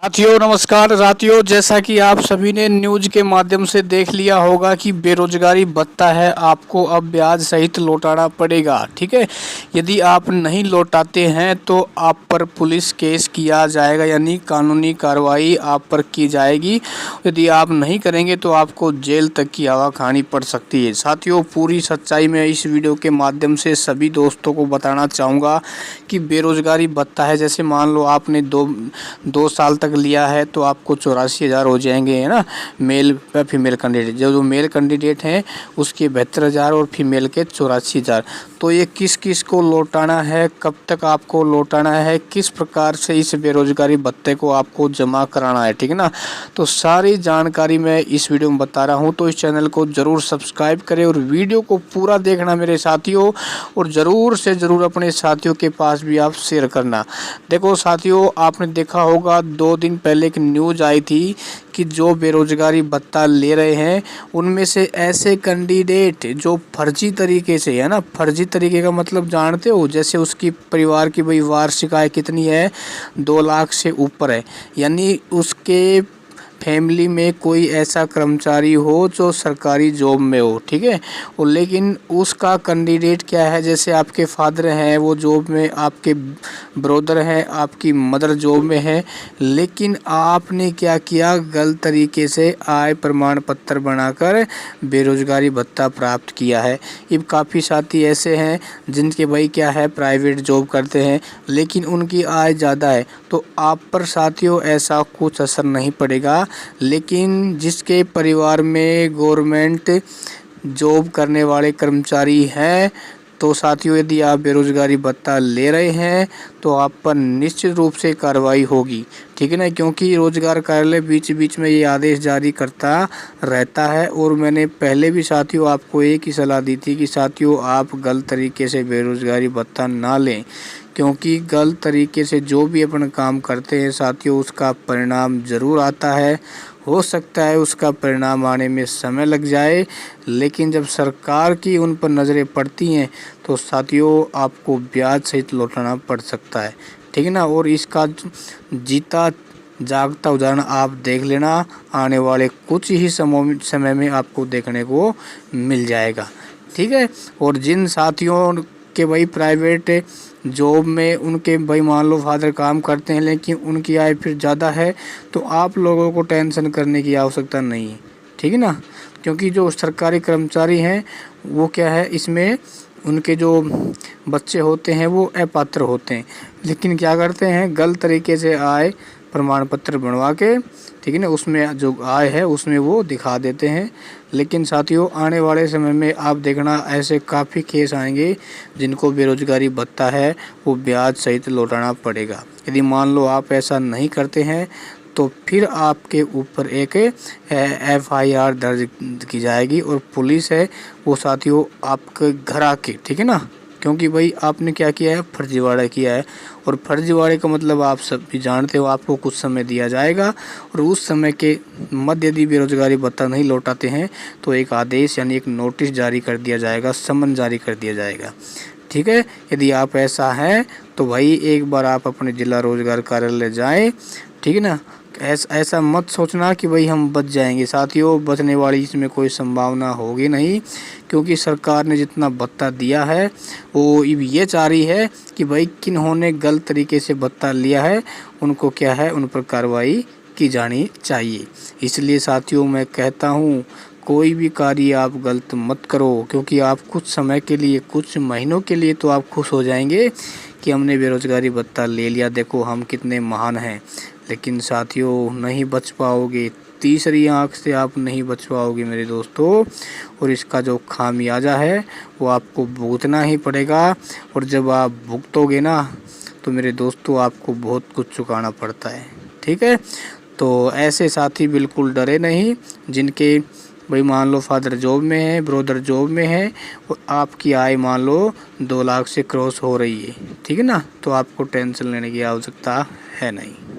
साथियों नमस्कार। साथियों, जैसा कि आप सभी ने न्यूज़ के माध्यम से देख लिया होगा कि बेरोजगारी भत्ता है, आपको अब ब्याज सहित लौटाना पड़ेगा। ठीक है, यदि आप नहीं लौटाते हैं तो आप पर पुलिस केस किया जाएगा, यानी कानूनी कार्रवाई आप पर की जाएगी। यदि आप नहीं करेंगे तो आपको जेल तक की हवा खानी पड़ सकती है। साथियों, पूरी सच्चाई में इस वीडियो के माध्यम से सभी दोस्तों को बताना चाहूँगा कि बेरोजगारी भत्ता है, जैसे मान लो आपने दो साल तक लिया है तो आपको 84,000 हो जाएंगे, है ना। मेल व फीमेल कैंडिडेट, जो मेल कैंडिडेट हैं उसके 72,000 और फीमेल के 84,000। तो ये किस किस को लौटाना है, कब तक आपको लौटाना है, किस प्रकार से इस बेरोजगारी भत्ते को आपको जमा कराना है, ठीक है ना। तो सारी जानकारी मैं इस वीडियो में बता रहा हूँ, तो इस चैनल को ज़रूर सब्सक्राइब करें और वीडियो को पूरा देखना मेरे साथियों, और ज़रूर से ज़रूर अपने साथियों के पास भी आप शेयर करना। देखो साथियों, आपने देखा होगा 2 दिन पहले एक न्यूज़ आई थी कि जो बेरोजगारी भत्ता ले रहे हैं उनमें से ऐसे कैंडिडेट जो फर्जी तरीके से, है ना, फर्जी तरीके का मतलब जानते हो, जैसे उसकी परिवार की भाई वार्षिक आय कितनी है, 2 लाख से ऊपर है, यानी उसके फैमिली में कोई ऐसा कर्मचारी हो जो सरकारी जॉब में हो, ठीक है। और लेकिन उसका कैंडिडेट क्या है, जैसे आपके फादर हैं वो जॉब में, आपके ब्रदर हैं, आपकी मदर जॉब में है, लेकिन आपने क्या किया, गलत तरीके से आय प्रमाण पत्र बनाकर बेरोजगारी भत्ता प्राप्त किया है। ये काफ़ी साथी ऐसे हैं जिनके भाई क्या है, प्राइवेट जॉब करते हैं लेकिन उनकी आय ज़्यादा है, तो आप पर साथियों ऐसा कुछ असर नहीं पड़ेगा। लेकिन जिसके परिवार में गवर्नमेंट जॉब करने वाले कर्मचारी हैं, तो साथियों यदि आप बेरोजगारी भत्ता ले रहे हैं तो आप पर निश्चित रूप से कार्रवाई होगी, ठीक है ना। क्योंकि रोजगार कार्यालय बीच बीच में ये आदेश जारी करता रहता है, और मैंने पहले भी साथियों आपको एक ही सलाह दी थी कि साथियों आप गलत तरीके से बेरोजगारी भत्ता ना लें, क्योंकि गलत तरीके से जो भी अपन काम करते हैं साथियों उसका परिणाम ज़रूर आता है। हो सकता है उसका परिणाम आने में समय लग जाए, लेकिन जब सरकार की उन पर नज़रें पड़ती हैं तो साथियों आपको ब्याज सहित लौटाना पड़ सकता है, ठीक है ना। और इसका जीता जागता उदाहरण आप देख लेना, आने वाले कुछ ही समय में आपको देखने को मिल जाएगा, ठीक है। और जिन साथियों के भाई प्राइवेट जॉब में उनके भाई मान लो फादर काम करते हैं लेकिन उनकी आय फिर ज़्यादा है, तो आप लोगों को टेंशन करने की आवश्यकता नहीं है, ठीक है ना। क्योंकि जो सरकारी कर्मचारी हैं वो क्या है, इसमें उनके जो बच्चे होते हैं वो अपात्र होते हैं, लेकिन क्या करते हैं, गलत तरीके से आय प्रमाण पत्र बनवा के, ठीक है ना, उसमें जो आय है उसमें वो दिखा देते हैं। लेकिन साथियों आने वाले समय में आप देखना ऐसे काफ़ी केस आएंगे जिनको बेरोजगारी भत्ता है वो ब्याज सहित लौटाना पड़ेगा। यदि मान लो आप ऐसा नहीं करते हैं तो फिर आपके ऊपर एक FIR दर्ज की जाएगी, और पुलिस है वो साथियों आपके घर आके, ठीक है ना, क्योंकि भाई आपने क्या किया है, फर्जीवाड़ा किया है, और फर्जीवाड़े का मतलब आप सब भी जानते हो, आपको कुछ समय दिया जाएगा और उस समय के मध्य यदि बेरोजगारी भत्ता नहीं लौटाते हैं तो एक आदेश यानी एक नोटिस जारी कर दिया जाएगा, समन जारी कर दिया जाएगा, ठीक है। यदि आप ऐसा है तो भाई एक बार आप अपने जिला रोजगार कार्यालय जाएं, ठीक है ना। ऐसा मत सोचना कि भाई हम बच जाएंगे, साथियों बचने वाली इसमें कोई संभावना होगी नहीं, क्योंकि सरकार ने जितना भत्ता दिया है वो ये चाह रही है कि भाई किन्होंने गलत तरीके से भत्ता लिया है उनको क्या है, उन पर कार्रवाई की जानी चाहिए। इसलिए साथियों मैं कहता हूँ कोई भी कार्य आप गलत मत करो, क्योंकि आप कुछ समय के लिए, कुछ महीनों के लिए तो आप खुश हो जाएंगे कि हमने बेरोजगारी भत्ता ले लिया, देखो हम कितने महान हैं, लेकिन साथियों नहीं बच पाओगे, तीसरी आंख से आप नहीं बच पाओगे मेरे दोस्तों, और इसका जो खामियाजा है वो आपको भुगतना ही पड़ेगा। और जब आप भुगतोगे ना तो मेरे दोस्तों आपको बहुत कुछ चुकाना पड़ता है, ठीक है। तो ऐसे साथी बिल्कुल डरे नहीं जिनके भाई मान लो फादर जॉब में है, ब्रदर जॉब में है, और आपकी आय मान लो 2 लाख से क्रॉस हो रही है, ठीक है ना, तो आपको टेंशन लेने की आवश्यकता है नहीं।